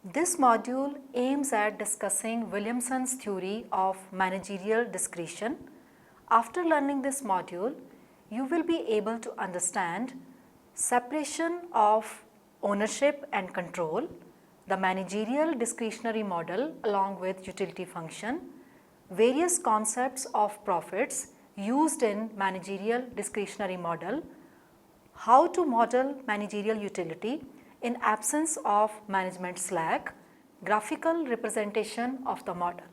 This module aims at discussing Williamson's theory of managerial discretion. After learning this module, you will be able to understand separation of ownership and control, the managerial discretionary model along with utility function, various concepts of profits used in managerial discretionary model, how to model managerial utility in absence of management slack, graphical representation of the model.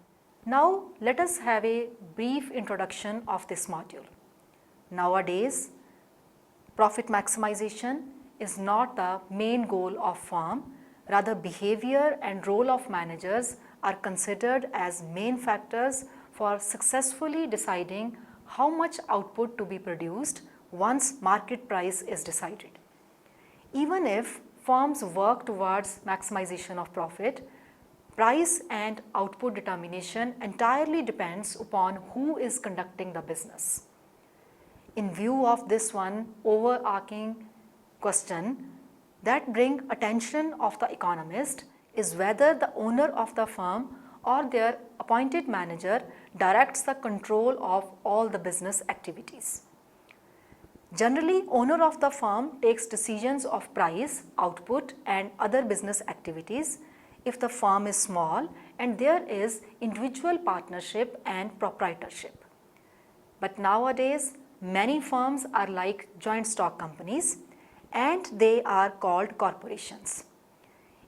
Now let us have a brief introduction of this module. Nowadays, profit maximization is not the main goal of firm, rather behavior and role of managers are considered as main factors for successfully deciding how much output to be produced once market price is decided. Even if firms work towards maximization of profit, price and output determination entirely depends upon who is conducting the business. In view of this one overarching question that bring attention of the economist is whether the owner of the firm or their appointed manager directs the control of all the business activities. Generally, owner of the firm takes decisions of price, output and other business activities if the firm is small and there is individual partnership and proprietorship. But nowadays, many firms are like joint stock companies and they are called corporations.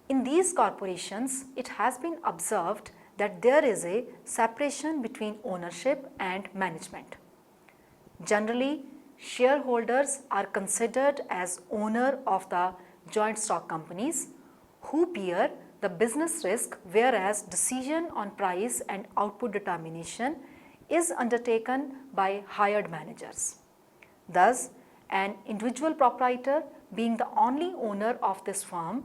In these corporations, it has been observed that there is a separation between ownership and management. Generally, shareholders are considered as owner of the joint stock companies who bear the business risk, whereas decision on price and output determination is undertaken by hired managers. Thus, an individual proprietor, being the only owner of this firm,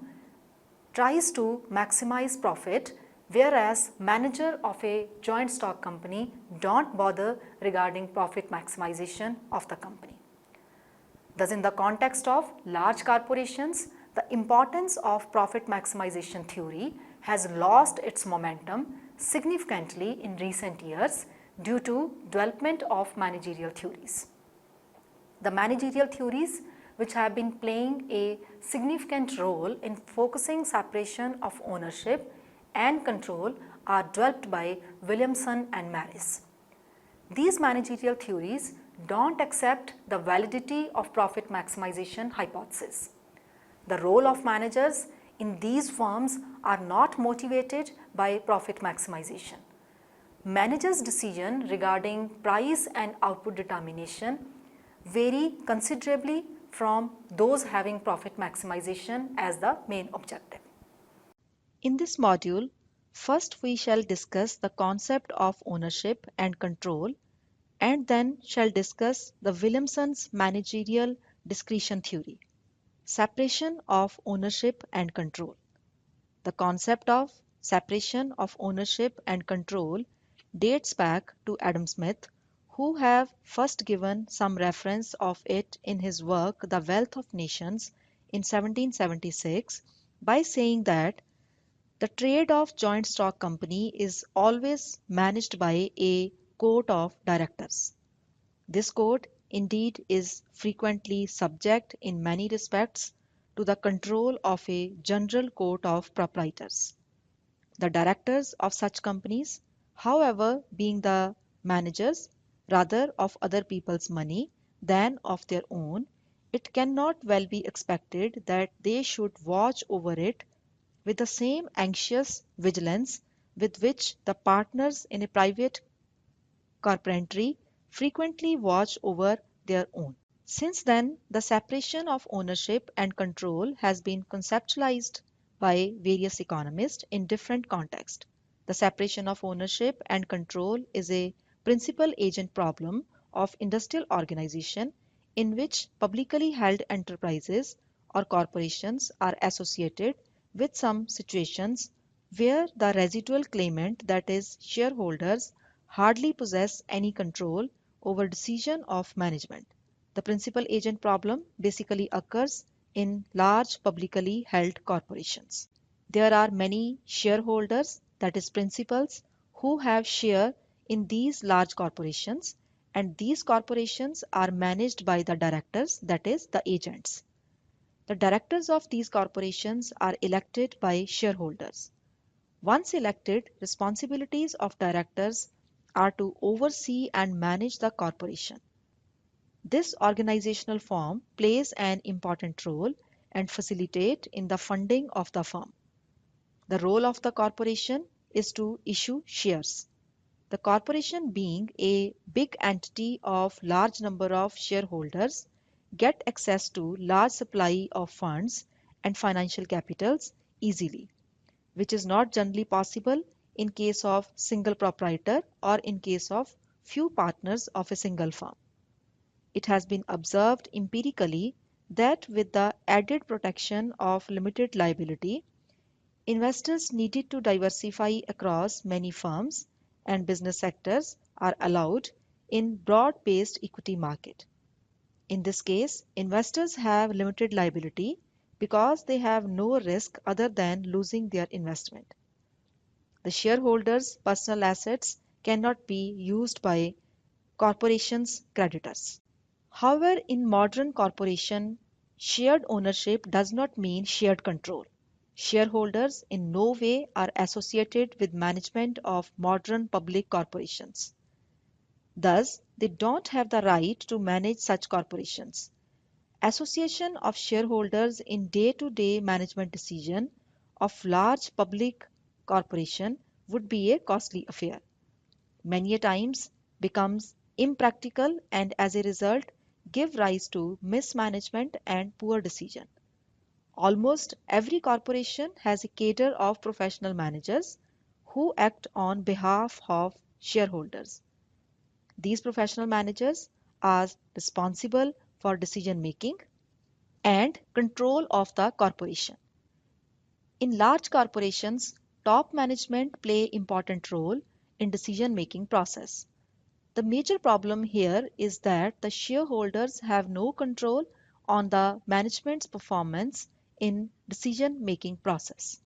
tries to maximize profit, whereas manager of a joint stock company don't bother regarding profit maximization of the company. Thus, in the context of large corporations, the importance of profit maximization theory has lost its momentum significantly in recent years due to development of managerial theories. The managerial theories which have been playing a significant role in focusing separation of ownership and control are developed by Williamson and Maris. These managerial theories don't accept the validity of profit maximization hypothesis. The role of managers in these firms are not motivated by profit maximization. Managers' decision regarding price and output determination vary considerably from those having profit maximization as the main objective. In this module, first we shall discuss the concept of ownership and control and then shall discuss the Williamson's managerial discretion theory, separation of ownership and control. The concept of separation of ownership and control dates back to Adam Smith, who have first given some reference of it in his work The Wealth of Nations in 1776 by saying that the trade of joint stock company is always managed by a court of directors. This court indeed is frequently subject in many respects to the control of a general court of proprietors. The directors of such companies, however, being the managers rather of other people's money than of their own, it cannot well be expected that they should watch over it with the same anxious vigilance with which the partners in a private carpentry frequently watch over their own. Since then, the separation of ownership and control has been conceptualized by various economists in different contexts. The separation of ownership and control is a principal agent problem of industrial organization in which publicly held enterprises or corporations are associated with some situations where the residual claimant, that is, shareholders, hardly possess any control over decision of management. The principal agent problem basically occurs in large publicly held corporations. There are many shareholders, that is principals, who have share in these large corporations, and these corporations are managed by the directors, that is the agents. The directors of these corporations are elected by shareholders. Once elected, responsibilities of directors are to oversee and manage the corporation. This organizational form plays an important role and facilitate in the funding of the firm. The role of the corporation is to issue shares. The corporation being a big entity of large number of shareholders get access to large supply of funds and financial capitals easily, which is not generally possible in case of single proprietor or in case of few partners of a single firm. It has been observed empirically that with the added protection of limited liability, investors needed to diversify across many firms and business sectors are allowed in broad-based equity market. In this case, investors have limited liability because they have no risk other than losing their investment. The shareholders' personal assets cannot be used by corporations' creditors. However, in modern corporation, shared ownership does not mean shared control. Shareholders in no way are associated with management of modern public corporations. Thus, they don't have the right to manage such corporations. Association of shareholders in day-to-day management decision of large public corporation would be a costly affair. Many a times becomes impractical and as a result give rise to mismanagement and poor decision. Almost every corporation has a cadre of professional managers who act on behalf of shareholders. These professional managers are responsible for decision making and control of the corporation. In large corporations, top management play important role in decision making process. The major problem here is that the shareholders have no control on the management's performance in decision-making process.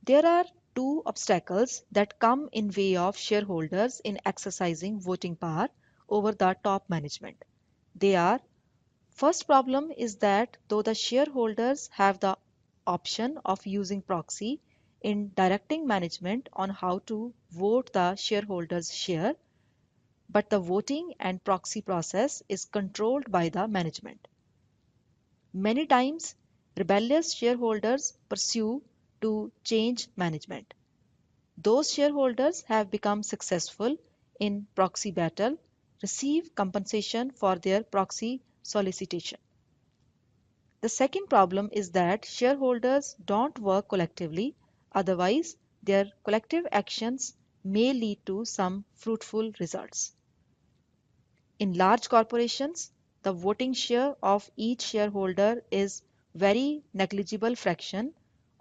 There are two obstacles that come in way of shareholders in exercising voting power over the top management. They are: first problem is that though the shareholders have the option of using proxy in directing management on how to vote the shareholders' share, but the voting and proxy process is controlled by the management. Many times, rebellious shareholders pursue to change management. Those shareholders have become successful in proxy battle, receive compensation for their proxy solicitation. The second problem is that shareholders don't work collectively, otherwise their collective actions may lead to some fruitful results. In large corporations, the voting share of each shareholder is very negligible fraction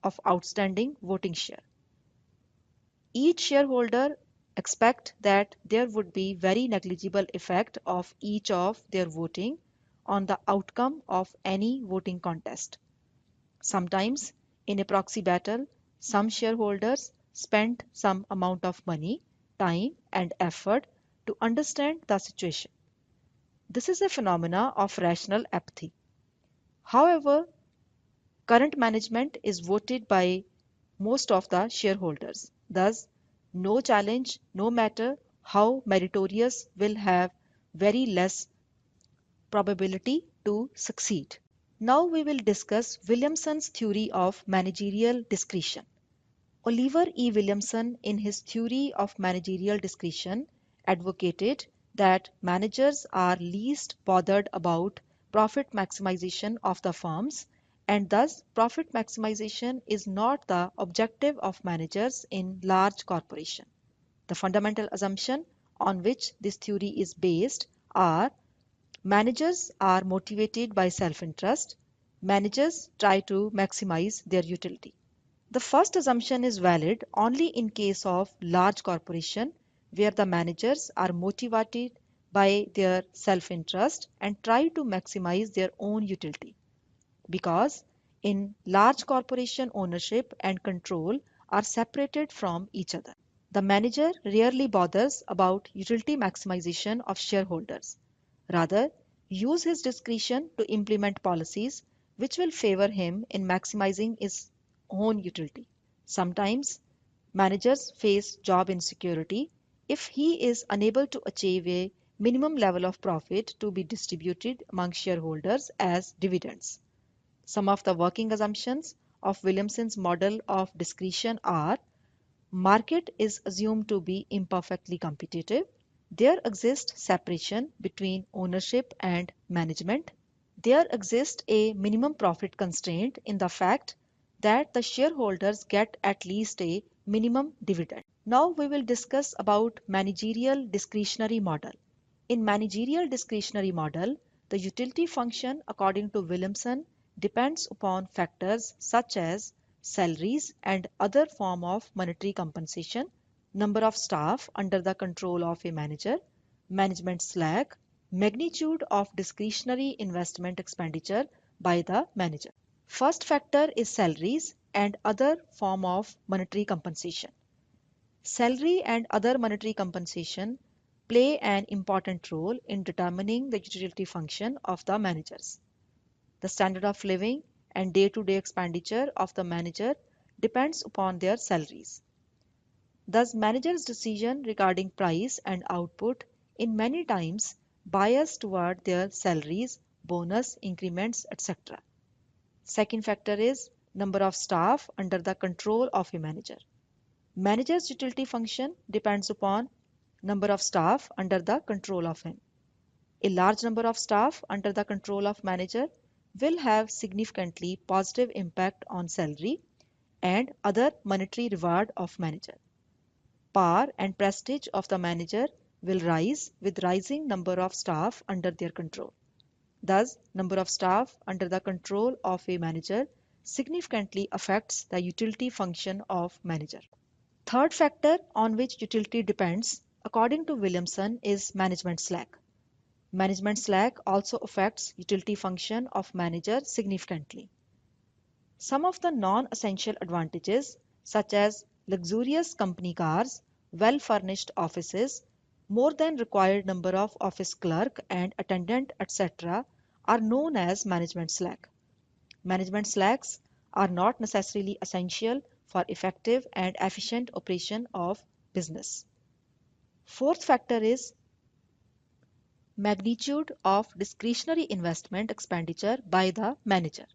of outstanding voting share. Each shareholder expect that there would be very negligible effect of each of their voting on the outcome of any voting contest. Sometimes in a proxy battle, some shareholders spend some amount of money, time and effort to understand the situation. This is a phenomena of rational apathy. However, current management is voted by most of the shareholders. Thus, no challenge, no matter how meritorious, will have very less probability to succeed. Now we will discuss Williamson's theory of managerial discretion. Oliver E. Williamson, in his theory of managerial discretion, advocated that managers are least bothered about profit maximization of the firms, and thus profit maximization is not the objective of managers in large corporations. The fundamental assumption on which this theory is based are: managers are motivated by self-interest. Managers try to maximize their utility. The first assumption is valid only in case of large corporation where the managers are motivated by their self-interest and try to maximize their own utility. Because in large corporation, ownership and control are separated from each other. The manager rarely bothers about utility maximization of shareholders. Rather, use his discretion to implement policies which will favor him in maximizing his own utility. Sometimes managers face job insecurity if he is unable to achieve a minimum level of profit to be distributed among shareholders as dividends. Some of the working assumptions of Williamson's model of discretion are: market is assumed to be imperfectly competitive. There exists separation between ownership and management. There exists a minimum profit constraint in the fact that the shareholders get at least a minimum dividend. Now we will discuss about managerial discretionary model. In managerial discretionary model, the utility function according to Williamson depends upon factors such as salaries and other form of monetary compensation, number of staff under the control of a manager, management slack, magnitude of discretionary investment expenditure by the manager. First factor is salaries and other form of monetary compensation. Salary and other monetary compensation play an important role in determining the utility function of the managers. The standard of living and day-to-day expenditure of the manager depends upon their salaries. Thus, managers' decision regarding price and output in many times bias toward their salaries, bonus, increments, etc. Second factor is number of staff under the control of a manager. Manager's utility function depends upon number of staff under the control of him. A large number of staff under the control of manager will have significantly positive impact on salary and other monetary reward of manager. Power and prestige of the manager will rise with rising number of staff under their control. Thus, number of staff under the control of a manager significantly affects the utility function of manager. Third factor on which utility depends, according to Williamson, is management slack. Management slack also affects utility function of manager significantly. Some of the non-essential advantages, such as luxurious company cars, well-furnished offices, more than required number of office clerk and attendant, etc., are known as management slack. Management slacks are not necessarily essential for effective and efficient operation of business. Fourth factor is magnitude of discretionary investment expenditure by the manager.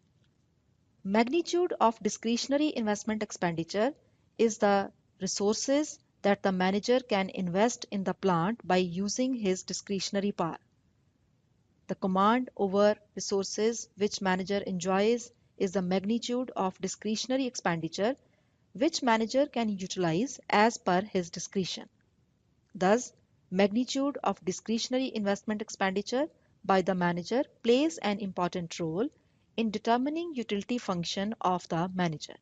Magnitude of discretionary investment expenditure is the resources that the manager can invest in the plant by using his discretionary power. The command over resources which manager enjoys is the magnitude of discretionary expenditure which manager can utilize as per his discretion. Thus, magnitude of discretionary investment expenditure by the manager plays an important role in determining utility function of the manager.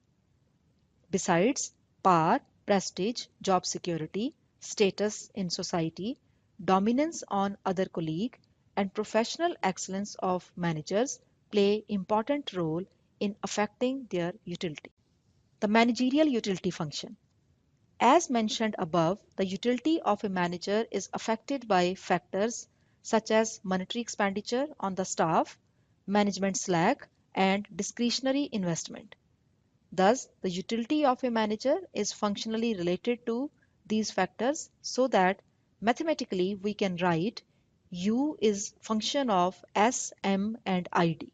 Besides, power, prestige, job security, status in society, dominance on other colleague, and professional excellence of managers play important role in affecting their utility. The managerial utility function. As mentioned above, the utility of a manager is affected by factors such as monetary expenditure on the staff, management slack, and discretionary investment. Thus, the utility of a manager is functionally related to these factors so that mathematically we can write U is function of S, M, and ID,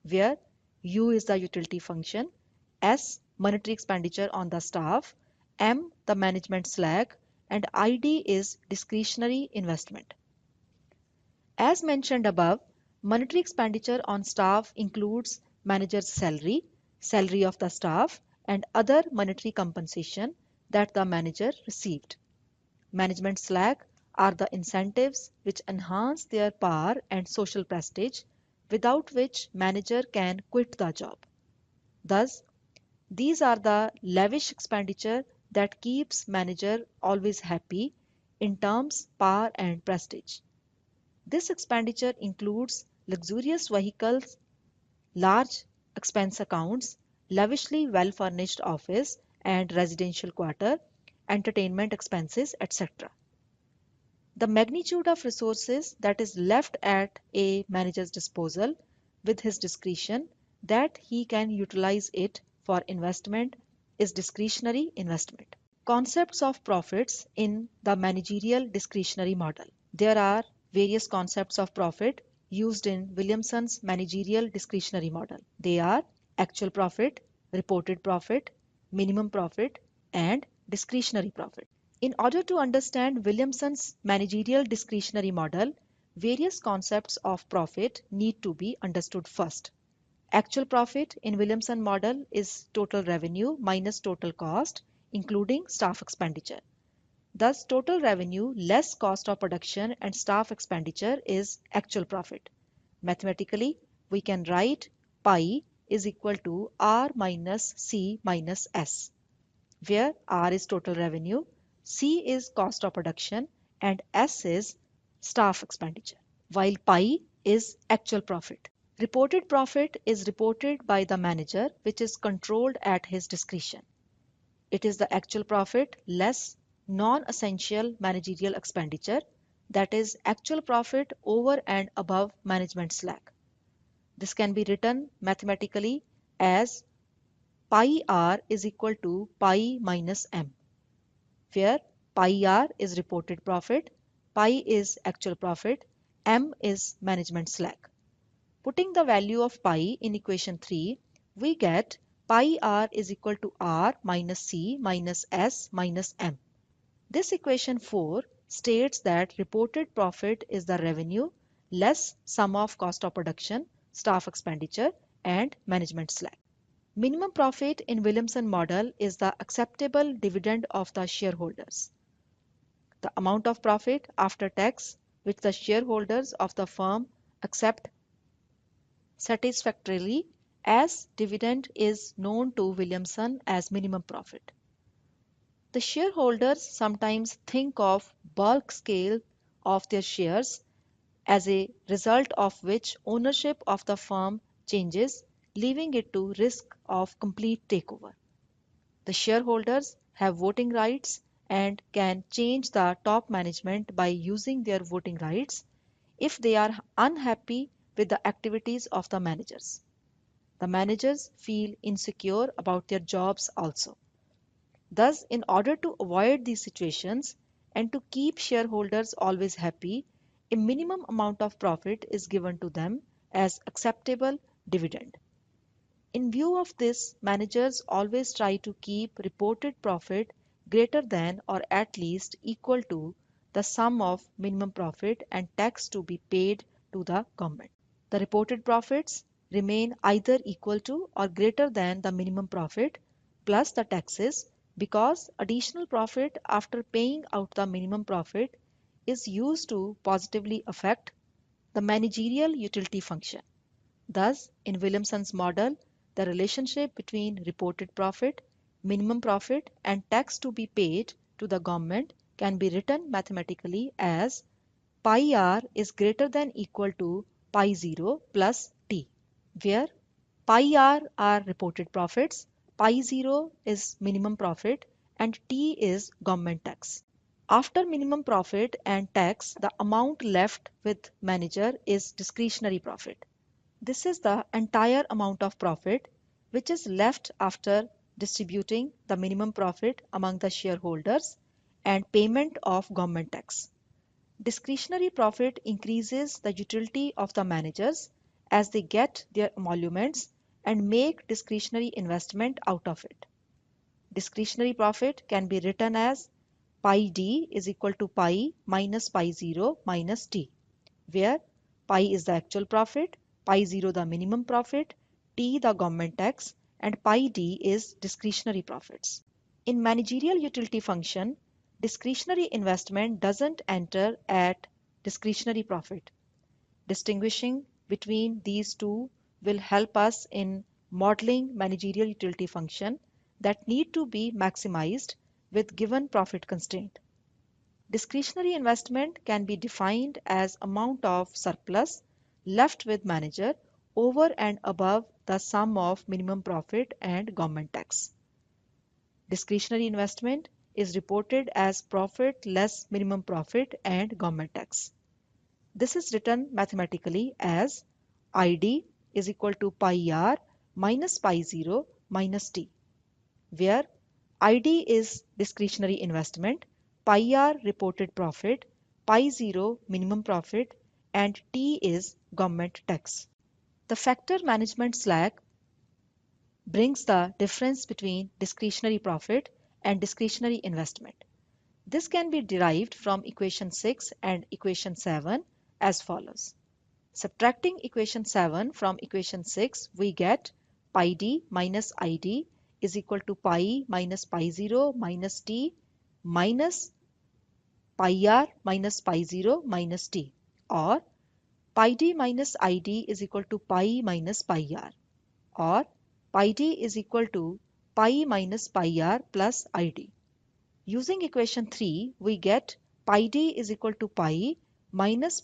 where U is the utility function, S monetary expenditure on the staff, M the management slack, and ID is discretionary investment. As mentioned above, monetary expenditure on staff includes manager's salary, salary of the staff, and other monetary compensation that the manager received. Management slack are the incentives which enhance their power and social prestige, without which manager can quit the job. Thus, these are the lavish expenditure that keeps manager always happy in terms, power and prestige. This expenditure includes luxurious vehicles, large expense accounts, lavishly well-furnished office and residential quarter, entertainment expenses, etc. The magnitude of resources that is left at a manager's disposal with his discretion that he can utilize it for investment is discretionary investment. Concepts of profits in the managerial discretionary model. There are various concepts of profit used in Williamson's managerial discretionary model. They are actual profit, reported profit, minimum profit, and discretionary profit. In order to understand Williamson's managerial discretionary model, various concepts of profit need to be understood first. Actual profit in Williamson model is total revenue minus total cost, including staff expenditure. Thus, total revenue less cost of production and staff expenditure is actual profit. Mathematically, we can write pi is equal to R minus C minus S, where R is total revenue, C is cost of production, and S is staff expenditure, while pi is actual profit. Reported profit is reported by the manager, which is controlled at his discretion. It is the actual profit less non-essential managerial expenditure, that is actual profit over and above management slack. This can be written mathematically as pi r is equal to pi minus m, where pi r is reported profit, pi is actual profit, m is management slack. Putting the value of pi in equation 3, we get pi r is equal to r minus c minus s minus m. This equation 4 states that reported profit is the revenue less sum of cost of production, staff expenditure, and management slack. Minimum profit in Williamson model is the acceptable dividend of the shareholders. The amount of profit after tax which the shareholders of the firm accept satisfactorily as dividend is known to Williamson as minimum profit. The shareholders sometimes think of bulk scale of their shares, as a result of which ownership of the firm changes, leaving it to risk of complete takeover. The shareholders have voting rights and can change the top management by using their voting rights if they are unhappy with the activities of the managers. The managers feel insecure about their jobs also. Thus, in order to avoid these situations and to keep shareholders always happy, a minimum amount of profit is given to them as acceptable dividend. In view of this, managers always try to keep reported profit greater than or at least equal to the sum of minimum profit and tax to be paid to the government. The reported profits remain either equal to or greater than the minimum profit plus the taxes, because additional profit after paying out the minimum profit is used to positively affect the managerial utility function. Thus, in Williamson's model, the relationship between reported profit, minimum profit, and tax to be paid to the government can be written mathematically as pi r is greater than equal to pi 0 plus t, where pi r are reported profits, pi 0 is minimum profit, and t is government tax. After minimum profit and tax, the amount left with manager is discretionary profit. This is the entire amount of profit which is left after distributing the minimum profit among the shareholders and payment of government tax. Discretionary profit increases the utility of the managers as they get their emoluments and make discretionary investment out of it. Discretionary profit can be written as pi d is equal to pi minus pi 0 minus t, where pi is the actual profit, pi 0 the minimum profit, t the government tax, and pi d is discretionary profits. In managerial utility function, discretionary investment doesn't enter at discretionary profit. Distinguishing between these two will help us in modeling managerial utility function that need to be maximized with given profit constraint. Discretionary investment can be defined as amount of surplus left with manager over and above the sum of minimum profit and government tax. Discretionary investment is reported as profit less minimum profit and government tax. This is written mathematically as ID is equal to pi r minus pi 0 minus t, where ID is discretionary investment, pi r reported profit, pi 0 minimum profit, and t is government tax. The factor management slack brings the difference between discretionary profit and discretionary investment. This can be derived from equation 6 and equation 7 as follows. Subtracting equation 7 from equation 6, we get pi d minus id is equal to pi minus pi 0 minus t minus pi r minus pi 0 minus t, or pi d minus id is equal to pi minus pi r, or pi d is equal to pi minus pi r plus id. Using equation 3, we get pi d is equal to pi minus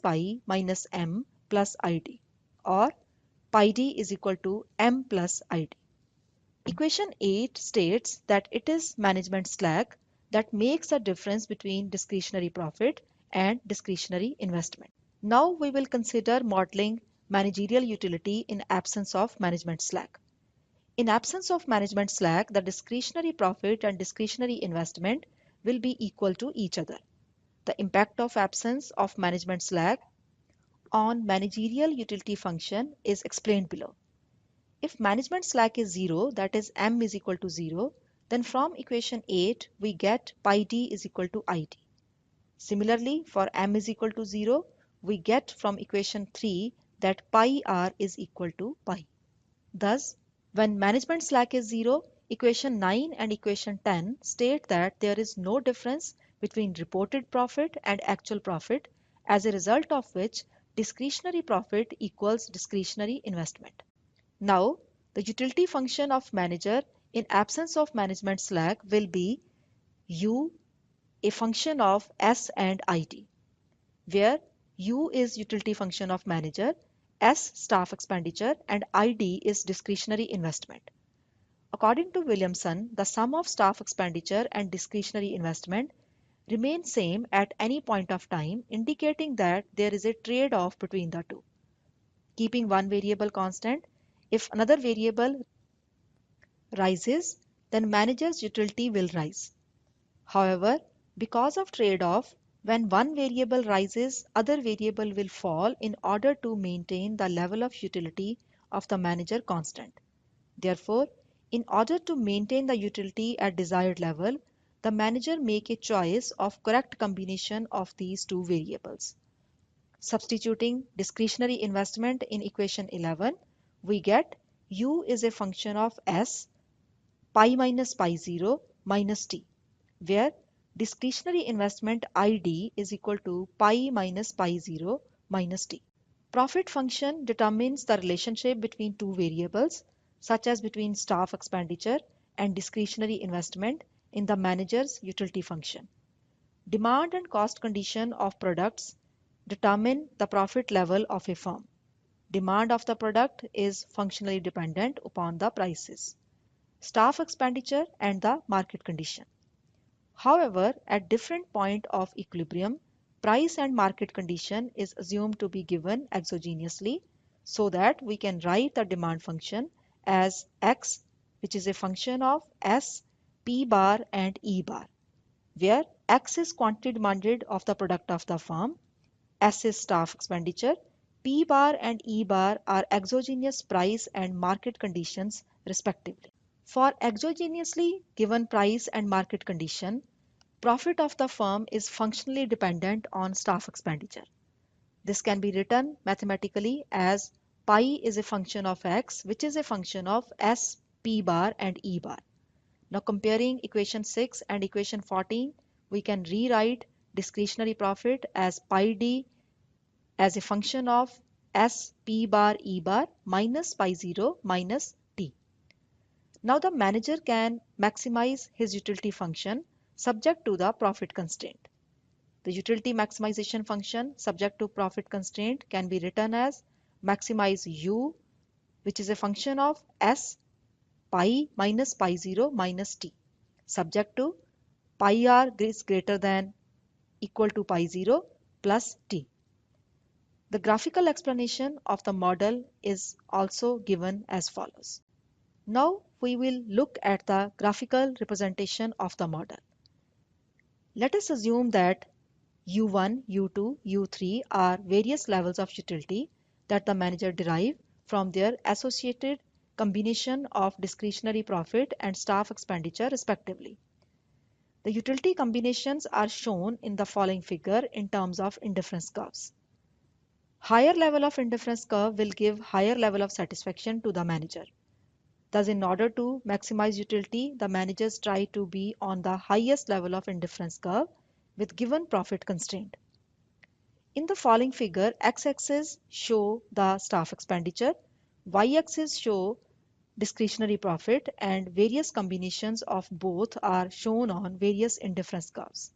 m plus id, or pi d is equal to m plus id. Equation 8 states that it is management slack that makes the difference between discretionary profit and discretionary investment. Now we will consider modeling managerial utility in absence of management slack. In absence of management slack, the discretionary profit and discretionary investment will be equal to each other. The impact of absence of management slack on managerial utility function is explained below. If management slack is 0, that is m is equal to 0, then from equation 8 we get pi d is equal to id. Similarly, for m is equal to 0, we get from equation 3 that pi r is equal to pi. Thus, when management slack is 0, equation 9 and equation 10 state that there is no difference between reported profit and actual profit, as a result of which discretionary profit equals discretionary investment. Now, the utility function of manager in absence of management slack will be u, a function of s and it, where u is utility function of manager, s staff expenditure, and id is discretionary investment. According to Williamson, the sum of staff expenditure and discretionary investment remain same at any point of time, indicating that there is a trade-off between the two. Keeping one variable constant, if another variable rises, then manager's utility will rise. However, because of trade-off, when one variable rises, other variable will fall in order to maintain the level of utility of the manager constant. Therefore, in order to maintain the utility at desired level, the manager make a choice of correct combination of these two variables. Substituting discretionary investment in equation 11, we get u is a function of s pi minus pi 0 minus t, where discretionary investment id is equal to pi minus pi 0 minus t. Profit function determines the relationship between two variables, such as between staff expenditure and discretionary investment in the manager's utility function. Demand and cost condition of products determine the profit level of a firm. Demand of the product is functionally dependent upon the prices, staff expenditure, and the market condition. However, at different point of equilibrium, price and market condition is assumed to be given exogenously, so that we can write the demand function as x, which is a function of s, p bar, and e bar, where x is quantity demanded of the product of the firm, s is staff expenditure, p bar and e bar are exogenous price and market conditions respectively. For exogenously given price and market condition, profit of the firm is functionally dependent on staff expenditure. This can be written mathematically as pi is a function of x, which is a function of s, p bar, and e bar. Now comparing equation 6 and equation 14, we can rewrite discretionary profit as pi d as a function of s, p bar, e bar minus pi 0 minus t. Now the manager can maximize his utility function subject to the profit constraint. The utility maximization function subject to profit constraint can be written as maximize u which is a function of s pi minus pi 0 minus t, subject to pi r is greater than equal to pi 0 plus t. The graphical explanation of the model is also given as follows. Now we will look at the graphical representation of the model. Let us assume that U1, U2, U3 are various levels of utility that the manager derive from their associated combination of discretionary profit and staff expenditure respectively. The utility combinations are shown in the following figure in terms of indifference curves. Higher level of indifference curve will give higher level of satisfaction to the manager. Thus, in order to maximize utility, the managers try to be on the highest level of indifference curve with given profit constraint. In the following figure, x-axis show the staff expenditure, y-axis show discretionary profit, and various combinations of both are shown on various indifference curves.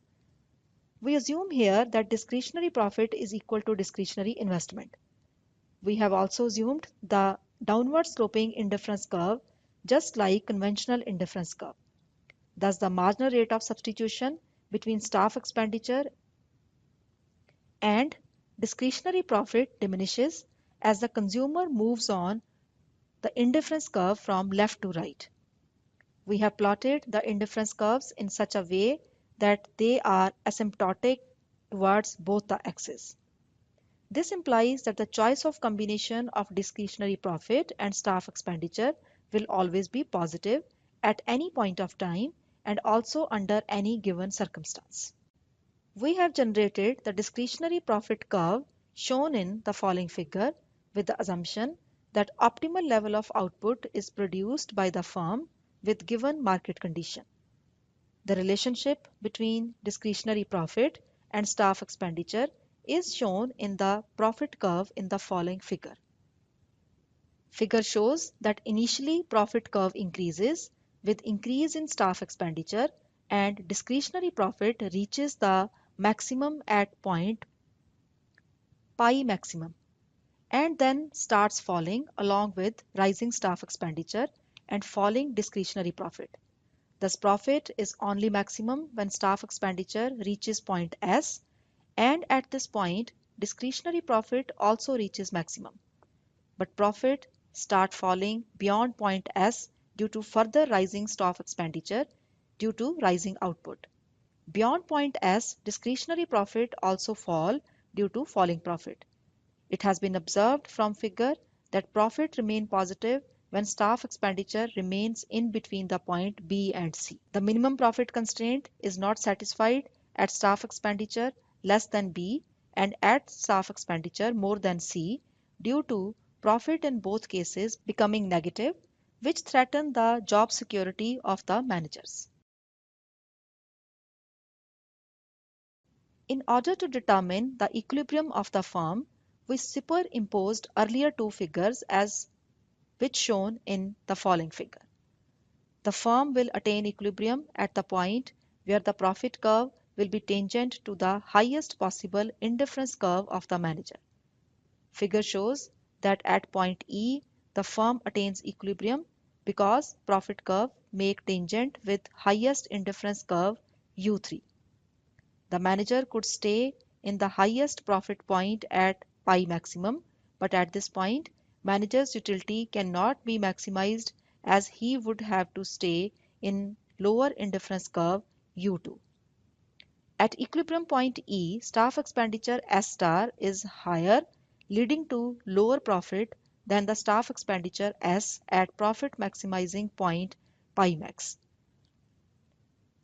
We assume here that discretionary profit is equal to discretionary investment. We have also assumed the downward sloping indifference curve just like conventional indifference curve. Thus, the marginal rate of substitution between staff expenditure and discretionary profit diminishes as the consumer moves on the indifference curve from left to right. We have plotted the indifference curves in such a way that they are asymptotic towards both the axes. This implies that the choice of combination of discretionary profit and staff expenditure will always be positive at any point of time and also under any given circumstance. We have generated the discretionary profit curve shown in the following figure with the assumption that optimal level of output is produced by the firm with given market condition. The relationship between discretionary profit and staff expenditure is shown in the profit curve in the following figure. Figure shows that initially profit curve increases with increase in staff expenditure and discretionary profit reaches the maximum at point pi maximum and then starts falling along with rising staff expenditure and falling discretionary profit. Thus, profit is only maximum when staff expenditure reaches point S, and at this point, discretionary profit also reaches maximum. But profit start falling beyond point S due to further rising staff expenditure due to rising output. Beyond point S, discretionary profit also fall due to falling profit. It has been observed from figure that profit remain positive when staff expenditure remains in between the point B and C. The minimum profit constraint is not satisfied at staff expenditure less than B and at staff expenditure more than C due to profit in both cases becoming negative, which threaten the job security of the managers. In order to determine the equilibrium of the firm, we superimposed earlier two figures as which shown in the following figure. The firm will attain equilibrium at the point where the profit curve will be tangent to the highest possible indifference curve of the manager. Figure shows that at point E, the firm attains equilibrium because profit curve make tangent with highest indifference curve U3. The manager could stay in the highest profit point at pi maximum, but at this point, manager's utility cannot be maximized as he would have to stay in lower indifference curve U2. At equilibrium point E, staff expenditure S star is higher, leading to lower profit than the staff expenditure S at profit maximizing point pi max.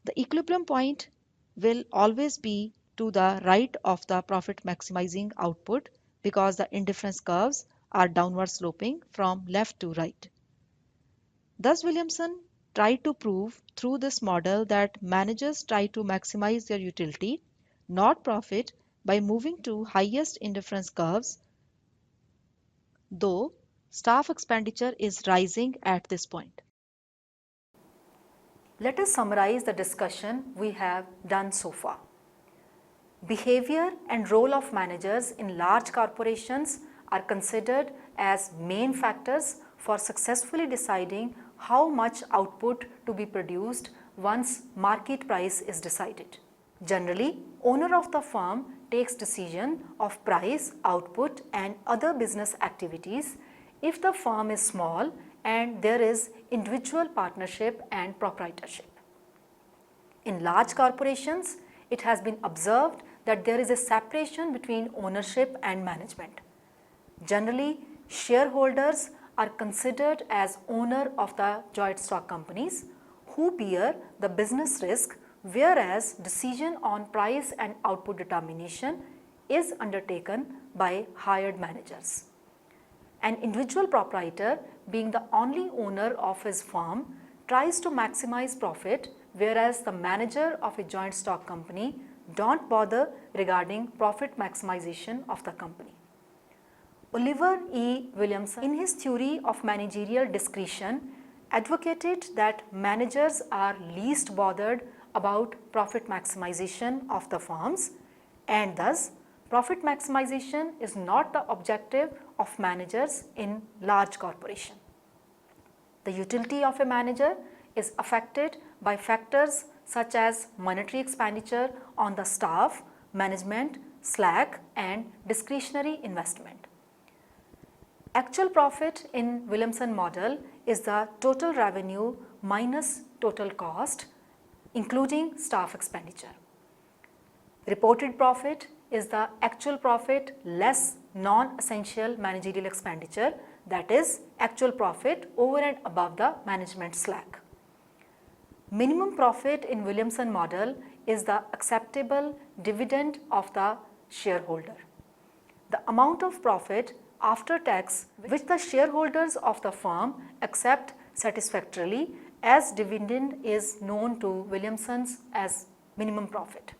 The equilibrium point will always be to the right of the profit maximizing output because the indifference curves are downward sloping from left to right. Thus, Williamson tried to prove through this model that managers try to maximize their utility, not profit, by moving to highest indifference curves, though staff expenditure is rising at this point. Let us summarize the discussion we have done so far. Behavior and role of managers in large corporations are considered as main factors for successfully deciding how much output to be produced once market price is decided. Generally, owner of the firm takes decision of price, output and other business activities if the firm is small and there is individual partnership and proprietorship. In large corporations, it has been observed that there is a separation between ownership and management. Generally, shareholders are considered as owner of the joint stock companies who bear the business risk, whereas decision on price and output determination is undertaken by hired managers. An individual proprietor, being the only owner of his firm, tries to maximize profit, whereas the manager of a joint stock company don't bother regarding profit maximization of the company. Oliver E. Williamson, in his theory of managerial discretion, advocated that managers are least bothered about profit maximization of the firms, and thus profit maximization is not the objective of managers in large corporation. The utility of a manager is affected by factors such as monetary expenditure on the staff, management, slack and discretionary investment. Actual profit in Williamson model is the total revenue minus total cost, including staff expenditure. Reported profit is the actual profit less non-essential managerial expenditure, that is actual profit over and above the management slack. Minimum profit in Williamson model is the acceptable dividend of the shareholder. The amount of profit after tax which the shareholders of the firm accept satisfactorily as dividend is known to Williamson's as minimum profit.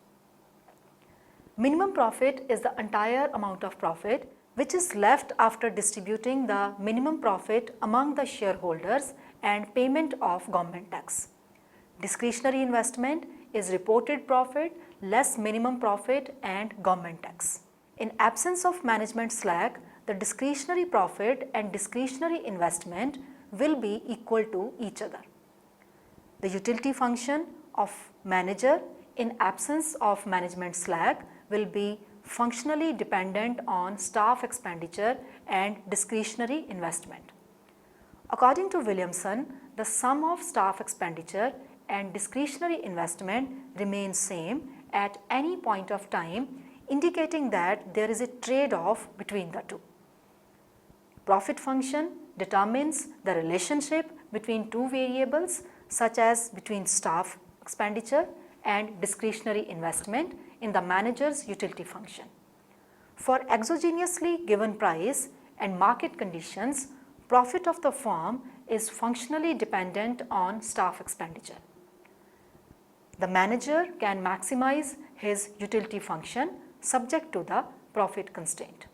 Minimum profit is the entire amount of profit which is left after distributing the minimum profit among the shareholders and payment of government tax. Discretionary investment is reported profit less minimum profit and government tax. In absence of management slack, the discretionary profit and discretionary investment will be equal to each other. The utility function of manager in absence of management slack will be functionally dependent on staff expenditure and discretionary investment. According to Williamson, the sum of staff expenditure and discretionary investment remains same at any point of time, indicating that there is a trade-off between the two. Profit function determines the relationship between two variables such as between staff expenditure and discretionary investment in the manager's utility function. For exogenously given price and market conditions, profit of the firm is functionally dependent on staff expenditure. The manager can maximize his utility function subject to the profit constraint.